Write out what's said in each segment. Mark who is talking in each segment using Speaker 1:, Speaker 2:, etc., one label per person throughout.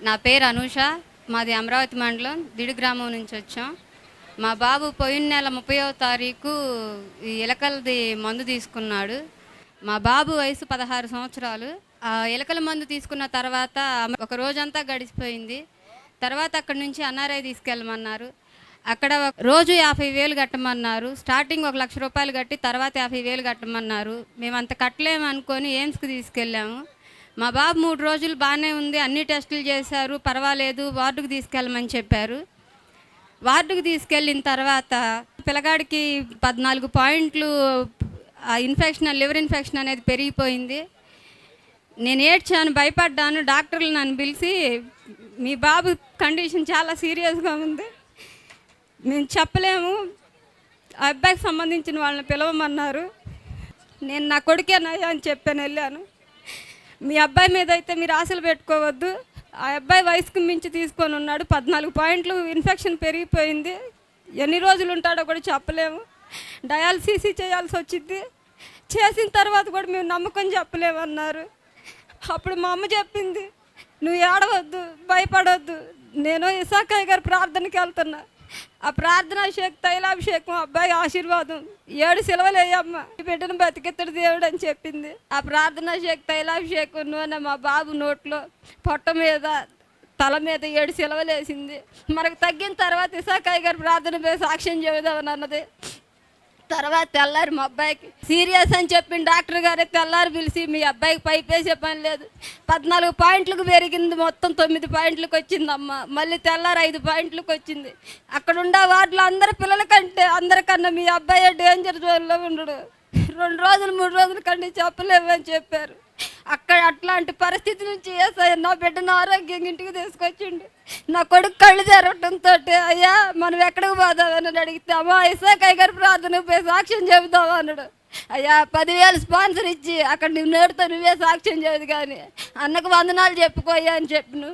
Speaker 1: నా పేరు అనూష. మాది అమరావతి మండలం దిడి గ్రామం నుంచి వచ్చాం. మా బాబు పోయిన నెల 30వ తారీఖు ఈ ఎలకలది మందు తీసుకున్నాడు. మా బాబు వయసు 16 సంవత్సరాలు. ఆ ఎలకల మందు తీసుకున్న తర్వాత ఒక రోజంతా గడిచిపోయింది. తర్వాత అక్కడి నుంచి అన్నారై తీసుకెళ్ళమన్నారు. అక్కడ రోజు 50,000 కట్టమన్నారు. స్టార్టింగ్ 1,00,000 రూపాయలు కట్టి తర్వాత 50,000 కట్టమన్నారు. మేము అంత కట్టలేము అనుకొని ఎయిమ్స్కి తీసుకెళ్ళాము. మా బాబు 3 రోజులు బాగానే ఉంది, అన్ని టెస్టులు చేశారు, పర్వాలేదు, వార్డుకు తీసుకెళ్ళమని చెప్పారు. వార్డుకు తీసుకెళ్ళిన తర్వాత పిల్లగాడికి 14 పాయింట్లు ఇన్ఫెక్షన్, లివర్ ఇన్ఫెక్షన్ అనేది పెరిగిపోయింది. నేను ఏడ్చాను, భయపడ్డాను. డాక్టర్లు నన్ను పిలిచి మీ బాబు కండిషన్ చాలా సీరియస్గా ఉంది, మేము చెప్పలేము, ఆ అబ్బాయికి సంబంధించిన వాళ్ళని పిలవమన్నారు. నేను నా కొడుకేనయ్యా అని చెప్పాను, వెళ్ళాను. మీ అబ్బాయి మీద అయితే మీరు ఆశలు పెట్టుకోవద్దు, ఆ అబ్బాయి వయసుకు మించి తీసుకొని ఉన్నాడు, 14 పాయింట్లు ఇన్ఫెక్షన్ పెరిగిపోయింది, ఎన్ని రోజులు ఉంటాడో కూడా చెప్పలేము, డయాలసిస్ చేయాల్సి వచ్చింది, చేసిన తర్వాత కూడా మేము నమ్మకం చెప్పలేమన్నారు. అప్పుడు మా అమ్మ చెప్పింది, నువ్వు ఏడవద్దు, భయపడవద్దు, నేను ఇసాకయ్య గారి ప్రార్థనకి వెళ్తున్నా, ఆ ప్రార్థనా శక్తి, తైలాభిషేకం, అబ్బాయి ఆశీర్వాదం, 7 సిలువలేయమ్మ, ఈ బిడ్డను బతికెత్తడు దేవుడు అని చెప్పింది. ఆ ప్రార్థనా శక్తి, తైలాభిషేకం నూనె మా బాబు నోట్లో, పొట్ట మీద, తల మీద 7 సిలువలేసింది. మనకు తగ్గిన తర్వాత ఇసాకయ్య గారు ప్రార్థన మీద సాక్ష్యం చెబుదామని అన్నది. తర్వాత తెల్లారి మా అబ్బాయికి సీరియస్ అని చెప్పిన డాక్టర్ గారే తెల్లారి పిలిచి మీ అబ్బాయికి పైప్ వేసే పని లేదు, 14 పాయింట్లకు పెరిగింది, మొత్తం 9 పాయింట్లకు వచ్చిందమ్మ, మళ్ళీ తెల్లారి 5 పాయింట్లకు వచ్చింది. అక్కడ ఉండే వార్డులో అందరికన్నా మీ అబ్బాయి డేంజర్ జోన్లో ఉండడు, 2 రోజులు 3 రోజుల కంటే చెప్పలేమని చెప్పారు. అక్కడ అట్లాంటి పరిస్థితి నుంచి ఏసయ్య నా బిడ్డను ఆరోగ్యంగా ఇంటికి తీసుకొచ్చిండు. నా కొడుకు కళ్ళు తెరవటంతో అయ్యా మనం ఎక్కడికి పోదామని అడిగితే అమ్మా ఇసాకయ్య గారి ప్రార్థన పోయి సాక్ష్యం చెబుతావా అన్నాడు. అయ్యా 10,000 స్పాన్సర్ ఇచ్చి అక్కడ నువ్వు నేడుతో నువ్వే సాక్ష్యం చేయదు కానీ అన్నకు వందనాలు చెప్పుకోయా అని చెప్పిను.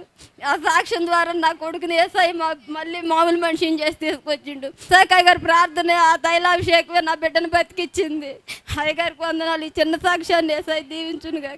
Speaker 1: ఆ సాక్ష్యం ద్వారా నా కొడుకుని ఏసై మళ్ళీ మామూలు మనిషిని చేసి తీసుకొచ్చిండు. ఇసాకయ్య గారి ప్రార్థన, ఆ తైలాభిషేకమే నా బిడ్డను బతికిచ్చింది. అయ్యగారికి వందనాలు. ఈ చిన్న సాక్ష్యాన్ని ఏసై దీవించునుగా.